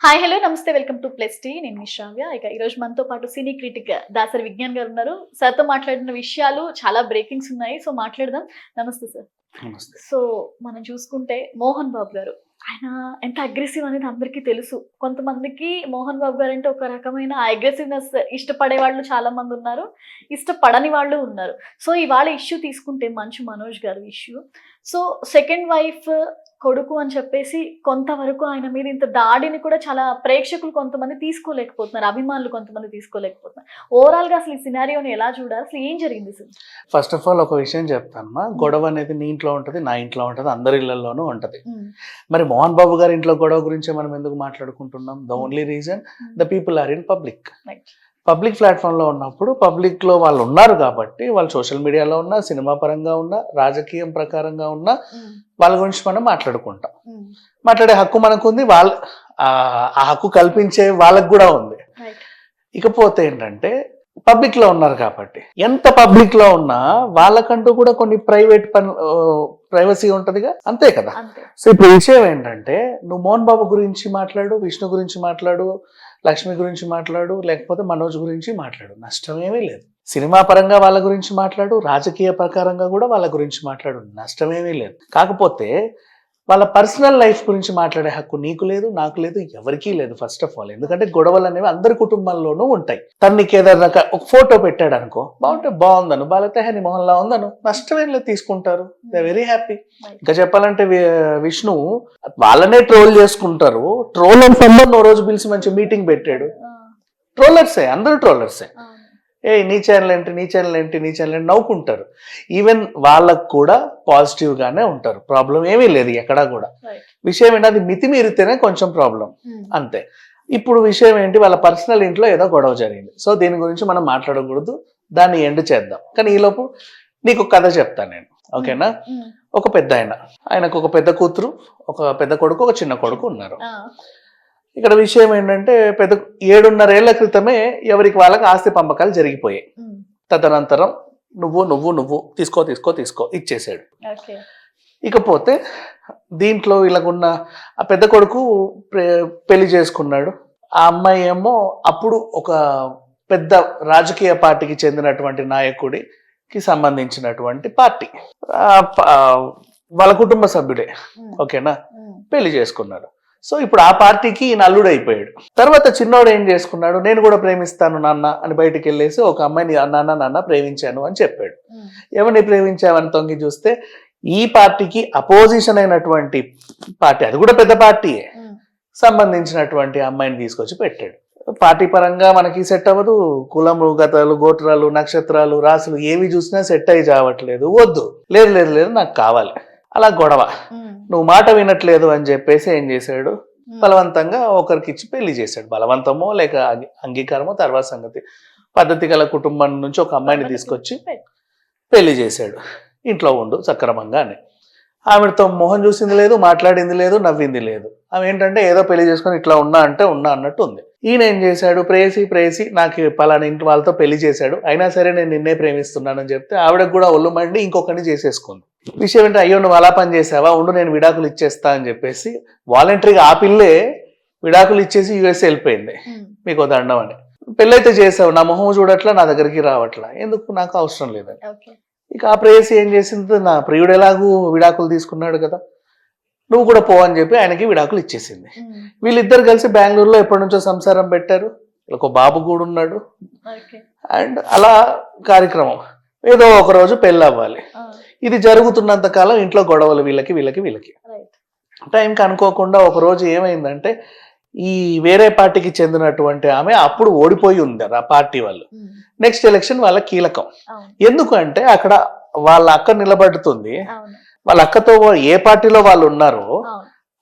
Hi hello నమస్తే welcome to plus tea నేను మీ శ్రావ్య. ఈ రోజు మనతో పాటు సినీ క్రిటిక్ దాసరి విజ్ఞాన్ గారు ఉన్నారు. సార్తో మాట్లాడిన విషయాలు చాలా బ్రేకింగ్స్ ఉన్నాయి, సో మాట్లాడదాం. నమస్తే సార్. నమస్తే. సో మనం చూసుకుంటే మోహన్ బాబు గారు ఆయన ఎంత అగ్రెసివ్ అనేది అందరికీ తెలుసు. కొంతమందికి మోహన్ బాబు గారు అంటే ఒక రకమైన అగ్రెసివ్నెస్ ఇష్టపడే వాళ్ళు చాలా మంది ఉన్నారు, ఇష్టపడని వాళ్ళు ఉన్నారు. సో ఇవాళ ఇష్యూ తీసుకుంటే మంచు మనోజ్ గారు ఇష్యూ. సో సెకండ్ వైఫ్ కొడుకు అని చెప్పేసి కొంతవరకు ఆయన మీద ఇంత దాడిని కూడా చాలా ప్రేక్షకులు కొంతమంది తీసుకోలేకపోతున్నారు, అభిమానులు కొంతమంది తీసుకోలేకపోతున్నారు. ఓవరాల్ గా అసలు ఈ సినారియోని ఎలా చూడాలి, అసలు ఏం జరిగింది సార్? ఫస్ట్ ఆఫ్ ఆల్ ఒక విషయం చెప్తానమ్మా, గొడవ అనేది నీ ఇంట్లో ఉంటది, నా ఇంట్లో ఉంటది, అందరి ఇళ్లలోనూ ఉంటది. మరి మోహన్ బాబు గారి ఇంట్లో గొడవ గురించి మనం ఎందుకు మాట్లాడుకుంటున్నాం? The only reason the people are in public. Public platform లో ఉన్నప్పుడు పబ్లిక్ లో వాళ్ళు ఉన్నారు కాబట్టి, వాళ్ళు సోషల్ మీడియాలో ఉన్నా, సినిమా పరంగా ఉన్నా, రాజకీయం ప్రకారంగా ఉన్నా, వాళ్ళ గురించి మనం మాట్లాడుకుంటాం. మాట్లాడే హక్కు మనకుంది, వాళ్ళ ఆ హక్కు కల్పించే వాళ్ళకు కూడా ఉంది. ఇకపోతే ఏంటంటే పబ్లిక్ లో ఉన్నారు కాబట్టి, ఎంత పబ్లిక్ లో ఉన్నా వాళ్ళకంటూ కూడా కొన్ని ప్రైవసీ ఉంటదిగా, అంతే కదా. సో ఇప్పుడు విషయం ఏంటంటే, నువ్వు మోహన్ బాబు గురించి మాట్లాడు, విష్ణు గురించి మాట్లాడు, లక్ష్మి గురించి మాట్లాడు, లేకపోతే మనోజ్ గురించి మాట్లాడు, నష్టమేమీ లేదు. సినిమా పరంగా వాళ్ళ గురించి మాట్లాడు, రాజకీయ ప్రకారంగా కూడా వాళ్ళ గురించి మాట్లాడు, నష్టమేమీ లేదు. కాకపోతే వాళ్ళ పర్సనల్ లైఫ్ గురించి మాట్లాడే హక్కు నీకు లేదు, నాకు లేదు, ఎవరికీ లేదు ఫస్ట్ ఆఫ్ ఆల్. ఎందుకంటే గొడవలు అనేవి అందరి కుటుంబాల్లోనూ ఉంటాయి. తనకి ఏదైనా ఒక ఫోటో పెట్టాడు అనుకో, బాగుంటే బాగుందను, బాలతే హని మోహన్లా ఉందను, నష్టమేం లేదు, తీసుకుంటారు, దే వెరీ హ్యాపీ. ఇంకా చెప్పాలంటే విష్ణు వాళ్ళనే ట్రోల్ చేసుకుంటారు. ట్రోల్ అని సంబంధం ఓ రోజు పిలిచి మంచి మీటింగ్ పెట్టాడు. ట్రోలర్సే, అందరూ ట్రోలర్సే. నీ ఛానల్ ఏంటి, నీ ఛానల్ ఏంటి, నీ ఛానల్ ఏంటి నవ్వుకుంటారు. ఈవెన్ వాళ్ళకు కూడా పాజిటివ్ గానే ఉంటారు, ప్రాబ్లం ఏమీ లేదు ఎక్కడా కూడా. విషయం ఏంటి, అది మితిమీరితేనే కొంచెం ప్రాబ్లం, అంతే. ఇప్పుడు విషయం ఏంటి, వాళ్ళ పర్సనల్ ఇంట్లో ఏదో గొడవ జరిగింది. సో దీని గురించి మనం మాట్లాడకూడదు, దాన్ని ఎండ్ చేద్దాం. కానీ ఈలోపు నీకు కథ చెప్తాను నేను, ఓకేనా? ఒక పెద్ద ఆయనకు ఒక పెద్ద కూతురు, ఒక పెద్ద కొడుకు, ఒక చిన్న కొడుకు ఉన్నారు. ఇక్కడ విషయం ఏంటంటే, 7.5 ఏళ్ల క్రితమే ఎవరికి వాళ్ళకి ఆస్తి పంపకాలు జరిగిపోయాయి. తదనంతరం నువ్వు తీసుకో ఇచ్చేసాడు. ఇకపోతే దీంట్లో వీళ్ళకున్న ఆ పెద్ద కొడుకు పెళ్లి చేసుకున్నాడు. ఆ అమ్మాయి ఏమో అప్పుడు ఒక పెద్ద రాజకీయ పార్టీకి చెందినటువంటి నాయకుడికి సంబంధించినటువంటి పార్టీ, వాళ్ళ కుటుంబ సభ్యుడే, ఓకేనా? పెళ్లి చేసుకున్నాడు. సో ఇప్పుడు ఆ పార్టీకి ఈయన అల్లుడు అయిపోయాడు. తర్వాత చిన్నోడు ఏం చేసుకున్నాడు, నేను కూడా ప్రేమిస్తాను నాన్న అని బయటికి వెళ్ళేసి ఒక అమ్మాయిని నాన్న ప్రేమించాను అని చెప్పాడు. ఎవరిని ప్రేమించావని తొంగి చూస్తే ఈ పార్టీకి అపోజిషన్ అయినటువంటి పార్టీ, అది కూడా పెద్ద పార్టీయే, సంబంధించినటువంటి అమ్మాయిని తీసుకొచ్చి పెట్టాడు. పార్టీ పరంగా మనకి సెట్ అవ్వదు, కులము, గతాలు, గోత్రాలు, నక్షత్రాలు, రాసులు ఏవి చూసినా సెట్ అయ్యి చావట్లేదు. వద్దు, లేదు నాకు కావాలి. అలా గొడవ, నువ్వు మాట వినట్లేదు అని చెప్పేసి ఏం చేశాడు, బలవంతంగా ఒకరికి ఇచ్చి పెళ్లి చేశాడు. బలవంతమో లేక అంగీకారమో తర్వాత సంగతి. పద్ధతి గల కుటుంబం నుంచి ఒక అమ్మాయిని తీసుకొచ్చి పెళ్లి చేశాడు. ఇంట్లో ఉండు సక్రమంగా అని. ఆవిడతో మొహం చూసింది లేదు, మాట్లాడింది లేదు, నవ్వింది లేదు. ఆమె ఏంటంటే ఏదో పెళ్లి చేసుకొని ఇట్లా ఉన్నా అన్నట్టు ఉంది. ఈయన ఏం చేశాడు, ప్రేయసి నాకు పలానా ఇంటి వాళ్ళతో పెళ్లి చేశాడు, అయినా సరే నేను నిన్నే ప్రేమిస్తున్నానని చెప్తే ఆవిడకు కూడా ఒళ్ళు మండి ఇంకొకరిని చేసేసుకుంది. విషయం ఏంటంటే, అయ్యో నువ్వు అలా పని చేసావా, ఉండు నేను విడాకులు ఇచ్చేస్తా అని చెప్పేసి వాలంటరీగా ఆ పిల్లే విడాకులు ఇచ్చేసి యుఎస్ వెళ్ళిపోయింది. మీకు దండం అని. పెళ్ళైతే చేసావు, నా మొహం చూడట్లా, నా దగ్గరికి రావట్లా, ఎందుకు, నాకు అవసరం లేదని. ఇక ఆ ప్రేయసి ఏం చేసింది, నా ప్రియుడు ఎలాగూ విడాకులు తీసుకున్నాడు కదా, నువ్వు కూడా పో అని చెప్పి ఆయనకి విడాకులు ఇచ్చేసింది. వీళ్ళిద్దరు కలిసి బెంగళూరులో ఎప్పటి నుంచో సంసారం పెట్టారు. ఒక బాబు కూడా ఉన్నాడు. అండ్ అలా కార్యక్రమం, ఏదో ఒక రోజు పెళ్ళి అవ్వాలి. ఇది జరుగుతున్నంత కాలం ఇంట్లో గొడవలు వీళ్ళకి. టైంకి అనుకోకుండా ఒక రోజు ఏమైందంటే, ఈ వేరే పార్టీకి చెందినటువంటి ఆమె అప్పుడు ఓడిపోయి ఉంది ఆ పార్టీ వాళ్ళు. నెక్స్ట్ ఎలక్షన్ వాళ్ళ కీలకం. ఎందుకంటే అక్కడ వాళ్ళ అక్క నిలబడుతుంది, వాళ్ళ అక్కతో ఏ పార్టీలో వాళ్ళు ఉన్నారో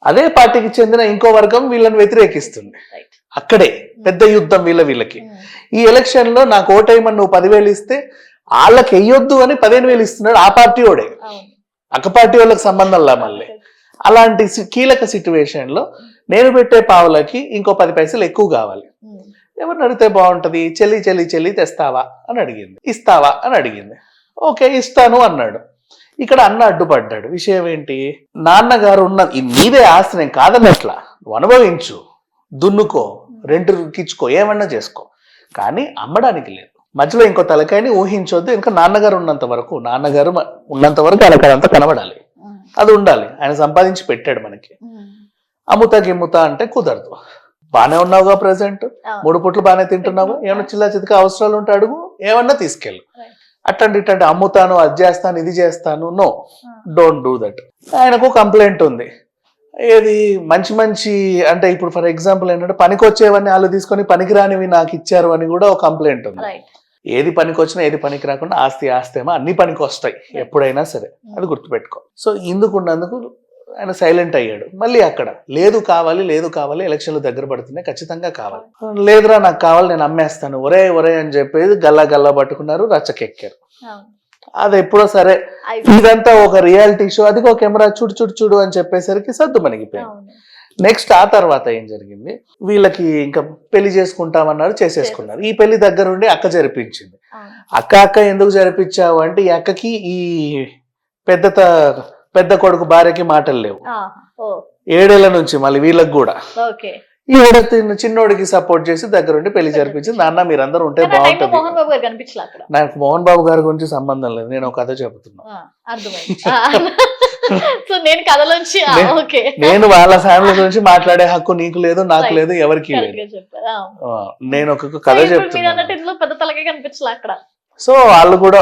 అదే పార్టీకి చెందిన ఇంకో వర్గం వీళ్ళని వ్యతిరేకిస్తుంది. అక్కడే పెద్ద యుద్ధం వీళ్ళకి. ఈ ఎలక్షన్ లో నాకు ఓటేయమని నువ్వు 10,000 ఇస్తే వాళ్ళకి వెయ్యొద్దు అని 15,000 ఇస్తున్నాడు ఆ పార్టీ ఓడే, అక్క పార్టీ వాళ్ళకి సంబంధంలా. మళ్ళీ అలాంటి కీలక సిచ్యువేషన్ లో నేను పెట్టే పావులకి ఇంకో 10 పైసలు ఎక్కువ కావాలి. ఎవరిని అడిగితే బాగుంటది, చెల్లి తెస్తావా అని అడిగింది, ఇస్తావా అని అడిగింది. ఓకే ఇస్తాను అన్నాడు. ఇక్కడ అన్న అడ్డుపడ్డాడు. విషయం ఏంటి, నాన్నగారు ఉన్న నీదే ఆస్తి, నేను కాదన్నట్లా, నువ్వు అనుభవించు, దున్నుకో, రెంట్కి ఇచ్చుకో, ఏమన్నా చేసుకో, కానీ అమ్మడానికి లేదు. మధ్యలో ఇంకో తలకాయని ఊహించొద్దు. ఇంకా నాన్నగారు ఉన్నంత వరకు ఆయనకు అదంతా కనబడాలి, అది ఉండాలి. ఆయన సంపాదించి పెట్టాడు మనకి. అమ్ముతా గిమ్ముతా అంటే కుదరదు. బానే ఉన్నావుగా ప్రెసెంట్, 3 పూట్లు బాగానే తింటున్నావు, ఏమన్నా చిల్లా చితికా అవసరాలు ఉంటే అడుగు, ఏమన్నా తీసుకెళ్ళు. అట్లాంటి ఇట్లాంటి అమ్ముతాను, అది చేస్తాను, ఇది చేస్తాను, నో, డోంట్ డూ దట్. ఆయనకు కంప్లైంట్ ఉంది. ఏది మంచి అంటే ఇప్పుడు ఫర్ ఎగ్జాంపుల్ ఏంటంటే పనికొచ్చేవన్నీ వాళ్ళు తీసుకొని పనికిరానివి నాకు ఇచ్చారు అని కూడా ఒక కంప్లైంట్ ఉంది. ఏది పనికొచ్చినా ఏది పనికి రాకుండా ఆస్తేమో అన్ని పనికి వస్తాయి ఎప్పుడైనా సరే, అది గుర్తుపెట్టుకో. సో ఇందుకున్నందుకు ఆయన సైలెంట్ అయ్యాడు. మళ్ళీ అక్కడ లేదు కావాలి, ఎలక్షన్లు దగ్గర పడుతున్నాయి, ఖచ్చితంగా కావాలి, లేదురా నాకు కావాలి, నేను అమ్మేస్తాను, ఒరే అని చెప్పేది గల్లా పట్టుకున్నారు, రచ్చకెక్కారు. అది ఎప్పుడో సరే ఇదంతా ఒక రియాలిటీ షో, అది ఒక కెమెరా చూడు అని చెప్పేసరికి సద్దు మణిగిపోయింది. నెక్స్ట్ ఆ తర్వాత ఏం జరిగింది, వీళ్ళకి ఇంకా పెళ్లి చేసుకుంటామన్నారు, చేసేసుకున్నారు. ఈ పెళ్లి దగ్గరుండి అక్క జరిపించింది. అక్క ఎందుకు జరిపించావు అంటే ఈ అక్కకి ఈ పెద్ద కొడుకు భార్యకి మాటలు లేవు 7 ఏళ్ల నుంచి. మళ్ళీ వీళ్ళకి కూడా ఈవిడ చిన్నోడికి సపోర్ట్ చేసి దగ్గరుండి పెళ్లి జరిపించింది. నాన్న మీరందరూ ఉంటే బాగుంటుంది. నాకు మోహన్ బాబు గారి గురించి సంబంధం లేదు, నేను ఒక కథ చెబుతున్నా. నేను వాళ్ళ ఫ్యామిలీ గురించి మాట్లాడే హక్కు నీకు లేదు, నాకు లేదు, ఎవరికి లేదు. నేను ఒక కథ చెప్తున్నా. సో వాళ్ళు కూడా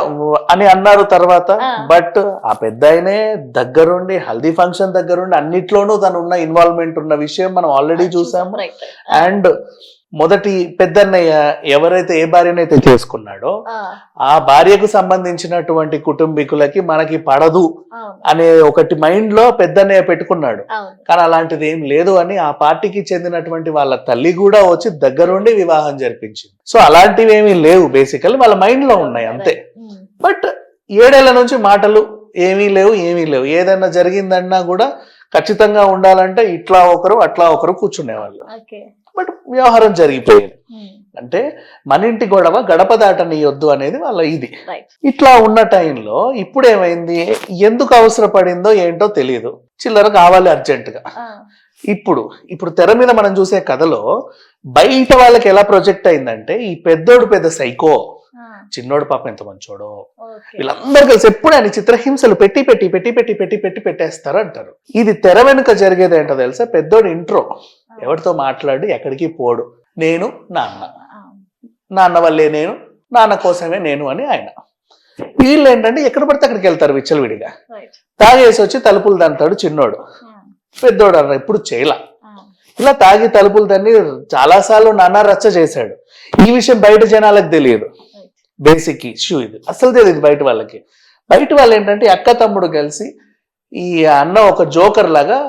అని అన్నారు తర్వాత. బట్ ఆ పెద్ద ఆయనే దగ్గరుండి హల్దీ ఫంక్షన్ దగ్గరుండి అన్నిట్లోనూ తను ఉన్న ఇన్వాల్వ్మెంట్ ఉన్న విషయం మనం ఆల్రెడీ చూసాము. అండ్ మొదటి పెద్దన్నయ్య ఎవరైతే ఏ భార్యనైతే చేసుకున్నాడో ఆ భార్యకు సంబంధించినటువంటి కుటుంబీకులకి మనకి పడదు అనే ఒకటి మైండ్ లో పెద్దన్నయ్య పెట్టుకున్నాడు. కానీ అలాంటిది ఏం లేదు అని ఆ పార్టీకి చెందినటువంటి వాళ్ళ తల్లి కూడా వచ్చి దగ్గరుండి వివాహం జరిపించింది. సో అలాంటివి ఏమీ లేవు, బేసికల్లీ వాళ్ళ మైండ్ లో ఉన్నాయి అంతే. బట్ 7 ఏళ్ల నుంచి మాటలు ఏమీ లేవు. ఏదైనా జరిగిందన్నా కూడా ఖచ్చితంగా ఉండాలంటే ఇట్లా ఒకరు అట్లా ఒకరు కూర్చునేవాళ్ళు. బట్ వ్యవహారం జరిగిపోయేది. అంటే మన ఇంటి గొడవ గడప దాటనీయొద్దు అనేది వాళ్ళ ఇది. ఇట్లా ఉన్న టైంలో ఇప్పుడు ఏమైంది, ఎందుకు అవసరపడిందో ఏంటో తెలియదు, చిల్లర కావాలి అర్జెంట్ గా. ఇప్పుడు తెర మీద మనం చూసే కథలో బయట వాళ్ళకి ఎలా ప్రొజెక్ట్ అయిందంటే ఈ పెద్దోడు పెద్ద సైకో, చిన్నోడు పాపం ఎంత మంచోడో, వీళ్ళందరూ కలిసి ఎప్పుడు ఆయన చిత్రహింసలు పెట్టి పెట్టేస్తారు అంటారు. ఇది తెర వెనుక జరిగేది ఏంటో తెలుసా, పెద్దోడు ఇంట్రో ఎవరితో మాట్లాడి ఎక్కడికి పోడు, నేను నాన్న వల్లే నేను, నాన్న కోసమే నేను అని ఆయన. వీళ్ళు ఏంటంటే ఎక్కడ పడితే అక్కడికి వెళ్తారు విచ్చలవిడిగా. తాగేసి వచ్చి తలుపులు దంతాడు చిన్నోడు, పెద్దోడు అన్న ఎప్పుడు చేయలా. ఇలా తాగి తలుపులు తన్ని చాలా సార్లు నాన్న రచ్చ చేశాడు. ఈ విషయం బయట జనాలకు తెలియదు. బేసిక్ ఇష్యూ ఇది, అసలు తెలియదు బయట వాళ్ళకి. బయట వాళ్ళు ఏంటంటే అక్క తమ్ముడు కలిసి ఈ అన్న ఒక జోకర్ లాగా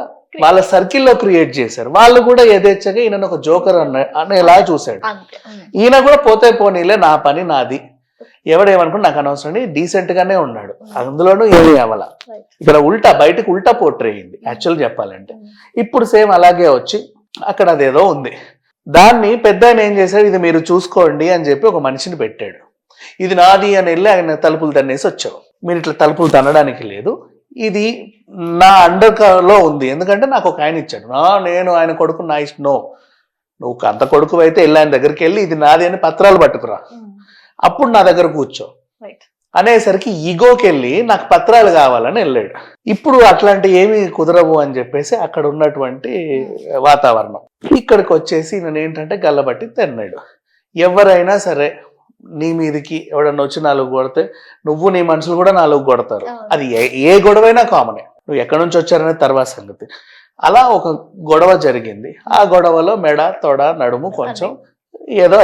వాళ్ళ సర్కిల్లో క్రియేట్ చేశారు. వాళ్ళు కూడా యథేచ్ఛగా ఈయన ఒక జోకర్ అనేలా చూశాడు. ఈయన కూడా పోతే పోనీలే, నా పని నాది, ఎవడేమనుకుని నాకు అనవసరం, డీసెంట్ గానే ఉన్నాడు. అందులోనూ ఏమి అవ్వాల. ఇక్కడ బయటకు ఉల్టా పోట్రే అయింది యాక్చువల్ చెప్పాలంటే. ఇప్పుడు సేమ్ అలాగే వచ్చి అక్కడ అదేదో ఉంది. దాన్ని పెద్ద ఆయన ఏం చేశాడు, ఇది మీరు చూసుకోండి అని చెప్పి ఒక మనిషిని పెట్టాడు. ఇది నాది అని వెళ్ళి ఆయన తలుపులు తన్నేసి వచ్చావు. మీరు ఇట్లా తలుపులు తన్నడానికి లేదు, ఇది నా అండర్ లో ఉంది, ఎందుకంటే నాకు ఒక ఆయన ఇచ్చాడు, నేను ఆయన కొడుకు, నా ఇష్టం. నువ్వు అంత కొడుకు అయితే వెళ్ళి ఆయన దగ్గరికి వెళ్ళి ఇది నాది అని పత్రాలు పట్టుకురా, అప్పుడు నా దగ్గర కూర్చో అనేసరికి ఈగోకి వెళ్ళి నాకు పత్రాలు కావాలని వెళ్ళాడు. ఇప్పుడు అట్లాంటి ఏమీ కుదరవు అని చెప్పేసి అక్కడ ఉన్నటువంటి వాతావరణం ఇక్కడికి వచ్చేసి నేను ఏంటంటే గల్లబట్టి తెన్నాడు. ఎవరైనా సరే నీ మీదికి ఎవడన్నా వచ్చి 4 కొడితే నువ్వు నీ మనుషులు కూడా 4 కొడతారు. అది ఏ గొడవైనా కామనే, నువ్వు ఎక్కడి నుంచి వచ్చారనే తర్వాత సంగతి. అలా ఒక గొడవ జరిగింది. ఆ గొడవలో మెడ తొడ నడుము కొంచెం ఏదో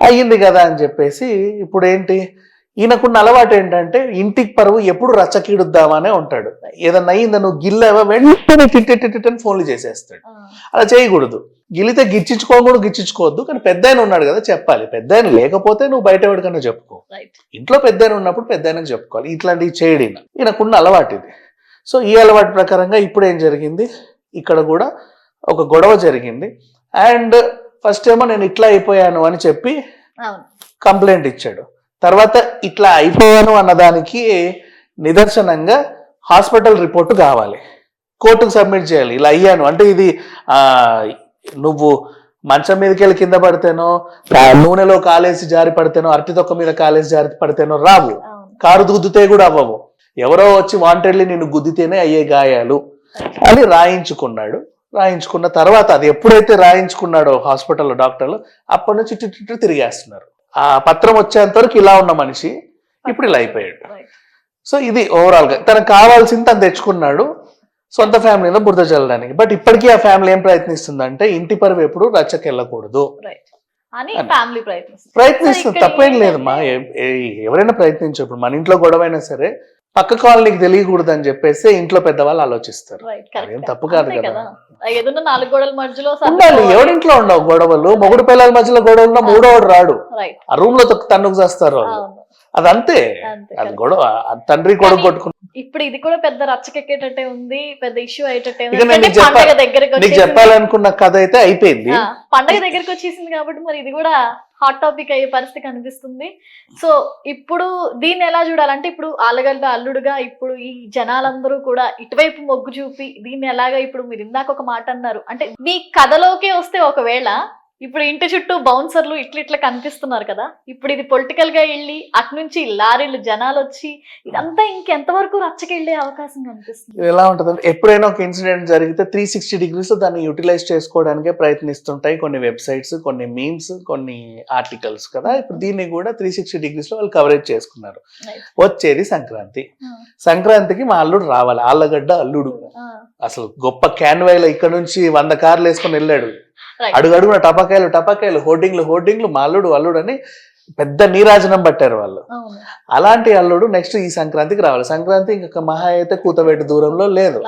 అయ్యింది కదా అని చెప్పేసి ఇప్పుడు ఏంటి, ఈయనకున్న అలవాటు ఏంటంటే ఇంటికి పరువు ఎప్పుడు రచ్చకీడుద్దామనే ఉంటాడు. ఏదన్నా అయ్యిందా నువ్వు గిల్లేవా వెంటనే టిట్టని ఫోన్లు చేసేస్తాడు. అలా చేయకూడదు. గిలితే గిచ్చించుకోవద్దు. కానీ పెద్ద ఆయన ఉన్నాడు కదా చెప్పాలి. పెద్ద ఆయన లేకపోతే నువ్వు బయట ఎవరికన్నా చెప్పుకో. ఇంట్లో పెద్ద ఆయన ఉన్నప్పుడు పెద్ద ఆయనకు చెప్పుకోవాలి. ఇట్లాంటివి చేయడు ఈయనకున్న అలవాటు ఇది. సో ఈ అలవాటు ప్రకారంగా ఇప్పుడు ఏం జరిగింది, ఇక్కడ కూడా ఒక గొడవ జరిగింది. అండ్ ఫస్ట్ ఏమో నేను ఇట్లా అయిపోయాను అని చెప్పి కంప్లైంట్ ఇచ్చాడు. తర్వాత ఇట్లా అయిపోయాను అన్నదానికి నిదర్శనంగా హాస్పిటల్ రిపోర్టు కావాలి, కోర్టుకు సబ్మిట్ చేయాలి. ఇలా అయ్యాను అంటే ఇది నువ్వు మంచం మీదకి వెళ్ళి కింద పడితేనో నూనెలో కాలేసి జారి పడితేనో అరటి తొక్క మీద కాలేసి జారి పడితేనో రావు. కారు గుద్దితే కూడా అవ్వవు. ఎవరో వచ్చి వాంటెడ్లీ నిన్ను గుద్దితేనే అయ్యే గాయాలు అని రాయించుకున్నాడు. రాయించుకున్న తర్వాత అది ఎప్పుడైతే రాయించుకున్నాడో హాస్పిటల్లో డాక్టర్లు అప్పటి నుంచి ఇటు తిరిగేస్తున్నారు. ఆ పత్రం వచ్చేంత వరకు ఇలా ఉన్న మనిషి ఇప్పుడు ఇలా అయిపోయాడు. సో ఇది ఓవరాల్ గా తనకు కావాల్సింది తను తెచ్చుకున్నాడు సొంత ఫ్యామిలీలో బురద చల్లడానికి. బట్ ఇప్పటికీ ఆ ఫ్యామిలీ ఏం ప్రయత్నిస్తుందంటే ఇంటి పరువు ఎప్పుడు రచ్చకెళ్ళకూడదు అని ఫ్యామిలీ ప్రయత్నిస్తుంది. తప్పేం లేదమ్మా, ఎవరైనా ప్రయత్నించు. ఇప్పుడు మన ఇంట్లో గొడవైనా సరే పక్క కాలనీకి తెలియకూడదు అని చెప్పేసి ఇంట్లో పెద్దవాళ్ళు ఆలోచిస్తారు. అదేం తప్పు కాదు కదా. ఏదైనా 4 గోడల మధ్యలో ఉండాలి. ఎవరింట్లో ఉండవు గొడవలు. మొగుడు పిల్లల మధ్యలో గొడవలు మూడోడు రాడు. ఆ రూమ్ లో తన్నుకు చేస్తారు వాళ్ళు. అదంతే. అది గొడవ తండ్రి కొడుకు కొట్టుకుంటారు. ఇప్పుడు ఇది కూడా పెద్ద రచ్చకెక్కేటట్టే ఉంది, పెద్ద ఇష్యూ అయ్యేటట్టే నీకు ఉంది. చెప్పాలనుకున్న కథ అయితే అయిపోయింది. పండగ దగ్గరికి వచ్చేసింది కాబట్టి మరి ఇది కూడా హాట్ టాపిక్ అయ్యే పరిస్థితి కనిపిస్తుంది. సో ఇప్పుడు దీన్ని ఎలా చూడాలంటే ఇప్పుడు ఆలగడ్డ అల్లుడుగా ఇప్పుడు ఈ జనాలందరూ కూడా ఇటువైపు మొగ్గు చూపి దీన్ని ఎలాగా ఇప్పుడు మీరు ఇందాక ఒక మాట అన్నారు అంటే మీ కథలోకే వస్తే ఒకవేళ ఇప్పుడు ఇంటి చుట్టూ బౌన్సర్లు ఇట్లా కనిపిస్తున్నారు కదా, ఇప్పుడు ఇది పొలిటికల్ గా వెళ్ళి అటు నుంచి లారీలు జనాలు వచ్చి ఇదంతా ఇంకెంతవరకు రచ్చకెళ్లే అవకాశం కనిపిస్తుంది? ఎలా ఉంటుందంటే ఎప్పుడైనా ఒక ఇన్సిడెంట్ జరిగితే 360 degrees దాన్ని యూటిలైజ్ చేసుకోవడానికే ప్రయత్నిస్తుంటాయి కొన్ని వెబ్సైట్స్, కొన్ని మీమ్స్, కొన్ని ఆర్టికల్స్ కదా. ఇప్పుడు దీన్ని కూడా 360 degrees లో వాళ్ళు కవరేజ్ చేసుకున్నారు. వచ్చేది సంక్రాంతి. సంక్రాంతికి మా అల్లుడు రావాలి. ఆళ్ళగడ్డ అల్లుడు అసలు గొప్ప క్యాన్వాయ్లో ఇక్కడ నుంచి 100 కార్లు వేసుకొని వెళ్ళాడు. అడుగడుగున టపాకాయలు హోర్డింగ్లు మా అల్లుడు అని పెద్ద నీరాజనం పట్టారు వాళ్ళు. అలాంటి అల్లుడు నెక్స్ట్ ఈ సంక్రాంతికి రావాలి. సంక్రాంతి ఇంకా మహా అయితే కూతబెట్టి దూరంలో లేదు.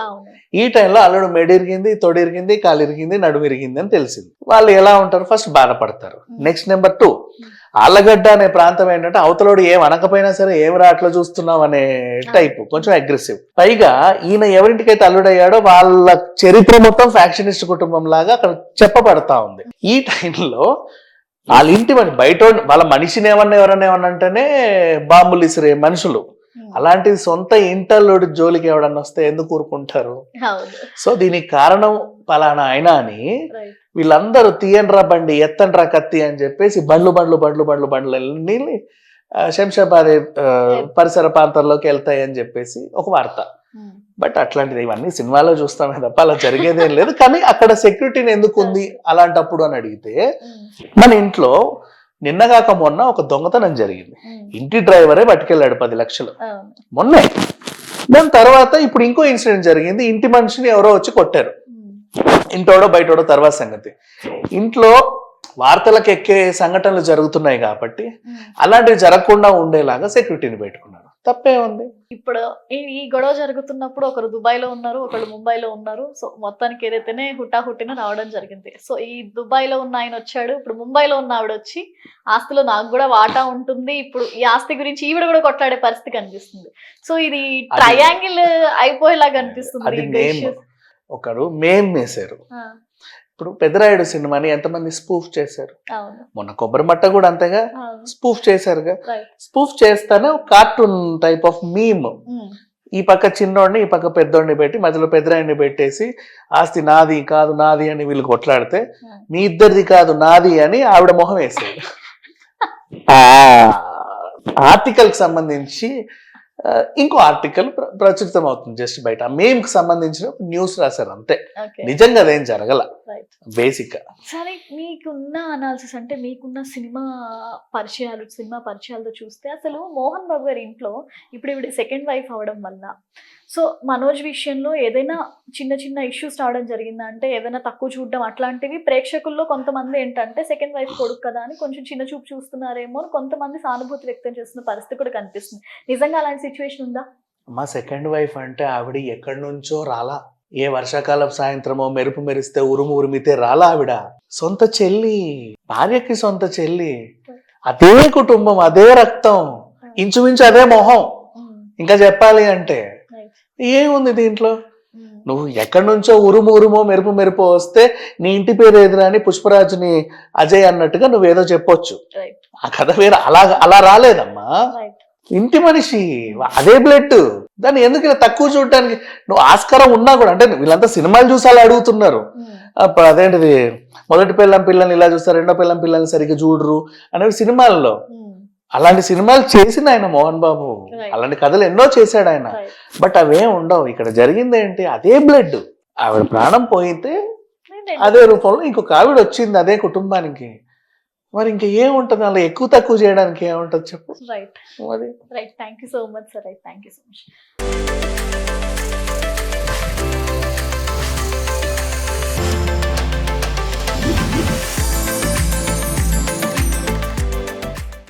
ఈ టైంలో అల్లుడు మెడిరిగింది, తొడిరిగింది, కాలిరిగింది, నడుమిరిగింది అని తెలిసింది. వాళ్ళు ఎలా ఉంటారు? ఫస్ట్ బాధపడతారు. నెక్స్ట్ నెంబర్ 2, ఆళ్ళగడ్డ అనే ప్రాంతం ఏంటంటే అవతలోడు ఏం అనకపోయినా సరే ఏం రా అట్లా చూస్తున్నావు అనే టైప్, కొంచెం అగ్రెసివ్. పైగా ఈయన ఎవరింటికైతే అల్లుడయ్యాడో వాళ్ళ చరిత్ర మొత్తం ఫ్యాక్షనిస్ట్ కుటుంబం లాగా అక్కడ చెప్పబడతా ఉంది. ఈ టైంలో వాళ్ళ ఇంటి బయట వాళ్ళ మనిషిని ఎవరన్నా అంటేనే బాంబులు ఇసిరే మనుషులు. అలాంటిది సొంత ఇంటల్లుడి జోలికి ఎవడన్నా వస్తే ఎందుకు ఊరుకుంటారు? సో దీనికి కారణం పలానా ఆయన అని వీళ్ళందరూ తీయండ్రా బండి, ఎత్తండ్రా కత్తి అని చెప్పేసి బండ్లు శంషాబాద్ పరిసర ప్రాంతాల్లోకి వెళ్తాయి అని చెప్పేసి ఒక వార్త. బట్ అట్లాంటిది ఇవన్నీ సినిమాలో చూస్తామే తప్ప అలా జరిగేదేం లేదు. కానీ అక్కడ సెక్యూరిటీని ఎందుకు ఉంది అలాంటప్పుడు అని అడిగితే, మన ఇంట్లో నిన్నగాక మొన్న ఒక దొంగతనం జరిగింది. ఇంటి డ్రైవరే పట్టుకెళ్ళాడు 10 లక్షలు మొన్నే. దాని తర్వాత ఇప్పుడు ఇంకో ఇన్సిడెంట్ జరిగింది. ఇంటి మనిషిని ఎవరో వచ్చి కొట్టారు. ఇంటోడో బయటోడో తర్వాత సంగతి. ఇంట్లో వార్తలకు ఎక్కే సంఘటనలు జరుగుతున్నాయి కాబట్టి అలాంటివి జరగకుండా ఉండేలాగా సెక్యూరిటీని పెట్టుకున్నారు. తప్పే ఉంది. ఇప్పుడు ఈ గొడవ జరుగుతున్నప్పుడు ఒకరు దుబాయ్ లో ఉన్నారు, ఒకళ్ళు ముంబైలో ఉన్నారు. సో మొత్తానికి ఏదైతేనే హుటాహుటిన రావడం జరిగింది. సో ఈ దుబాయ్ లో ఉన్న ఆయన వచ్చాడు, ఇప్పుడు ముంబైలో ఉన్న ఆవిడ వచ్చి ఆస్తిలో నాకు కూడా వాటా ఉంటుంది, ఇప్పుడు ఈ ఆస్తి గురించి ఈవిడ కూడా కొట్లాడే పరిస్థితి కనిపిస్తుంది. సో ఇది ట్రయాంగిల్ అయిపోయేలాగా అనిపిస్తుంది. ఒకరు మేం వేశారు. ఇప్పుడు పెద్దరాయుడు సినిమాని ఎంతమంది స్పూఫ్ చేశారు? మొన్న కొబ్బరి మట్ట కూడా అంతేగా స్పూఫ్ చేశారుగా. స్పూఫ్ చేస్తానే కార్టూన్ టైప్ ఆఫ్ మీమ్. ఈ పక్క చిన్నోడిని ఈ పక్క పెద్దోడిని పెట్టి మధ్యలో పెద్దరాయుడిని పెట్టేసి ఆస్తి నాది కాదు నాది అని వీళ్ళు కొట్లాడితే మీ ఇద్దరిది కాదు నాది అని ఆవిడ మొహం వేసారు. ఆర్టికల్ కి సంబంధించి ఇంకో ఆర్టికల్ ప్రచురితం అవుతుంది జస్ట్ బయట. మేమ్ కి సంబంధించిన న్యూస్ రాశారు అంతే, నిజంగా అదేం జరగల బేసిక్ గా. సరే, మీకున్న అనాలిసిస్ అంటే మీకున్న సినిమా పరిచయాలతో చూస్తే అసలు మోహన్ బాబు గారి ఇంట్లో ఇప్పుడు ఇవి సెకండ్ వైఫ్ అవడం వల్ల సో మనోజ్ విషయంలో ఏదైనా చిన్న ఇష్యూస్ రావడం జరిగిందా అంటే ఏదైనా తక్కువ చూడడం అట్లాంటివి ప్రేక్షకుల్లో కొంతమంది ఏంటంటే సెకండ్ వైఫ్ కొడుకు కదా అని కొంచెం చిన్న చూపు చూస్తున్నారేమో అని కొంతమంది సానుభూతి వ్యక్తం చేస్తున్న పరిస్థితి కూడా కనిపిస్తుంది. నిజంగా అలాంటి సిచ్యువేషన్ ఉందా? మా సెకండ్ వైఫ్ అంటే ఆవిడ ఎక్కడి నుంచో రాలా. ఏ వర్షాకాలం సాయంత్రమో మెరుపు మెరిస్తే ఉరిమితే రాలా. ఆవిడ సొంత చెల్లి, భార్యకి సొంత చెల్లి, అదే కుటుంబం, అదే రక్తం, ఇంచుమించు అదే మొహం. ఇంకా చెప్పాలి అంటే ఏముంది దీంట్లో? నువ్వు ఎక్కడి నుంచో ఉరుమో మెరుపు వస్తే నీ ఇంటి పేరు ఎదురా అని పుష్పరాజుని అజయ్ అన్నట్టుగా నువ్వేదో చెప్పొచ్చు. ఆ కథ వేరే. అలా రాలేదమ్మా. ఇంటి మనిషి, అదే బ్లడ్. దాన్ని ఎందుకు ఇలా తక్కువ చూడటానికి? నువ్వు ఆస్కారం ఉన్నా కూడా అంటే వీళ్ళంతా సినిమాలు చూసి అలా అడుగుతున్నారు. అదేంటిది మొదటి పిల్లల్ని ఇలా చూస్తారు, రెండో పిల్లల్ని సరిగ్గా చూడరు అనేవి సినిమాల్లో. అలాంటి సినిమాలు చేసిన ఆయన మోహన్ బాబు, Right. అలాంటి కథలు ఎన్నో చేశాడు ఆయన. Right. బట్ అవేం ఉండవు. ఇక్కడ జరిగింది ఏంటి, అదే బ్లడ్, ఆవిడ ప్రాణం పోయితే అదే రూపంలో ఇంకొక ఆవిడ వచ్చింది అదే కుటుంబానికి. మరి ఇంకా ఏముంటది అలా ఎక్కువ తక్కువ చేయడానికి ఏముంటది చెప్పు. రైట్ మరి right thank you so much sir. Right thank you so much.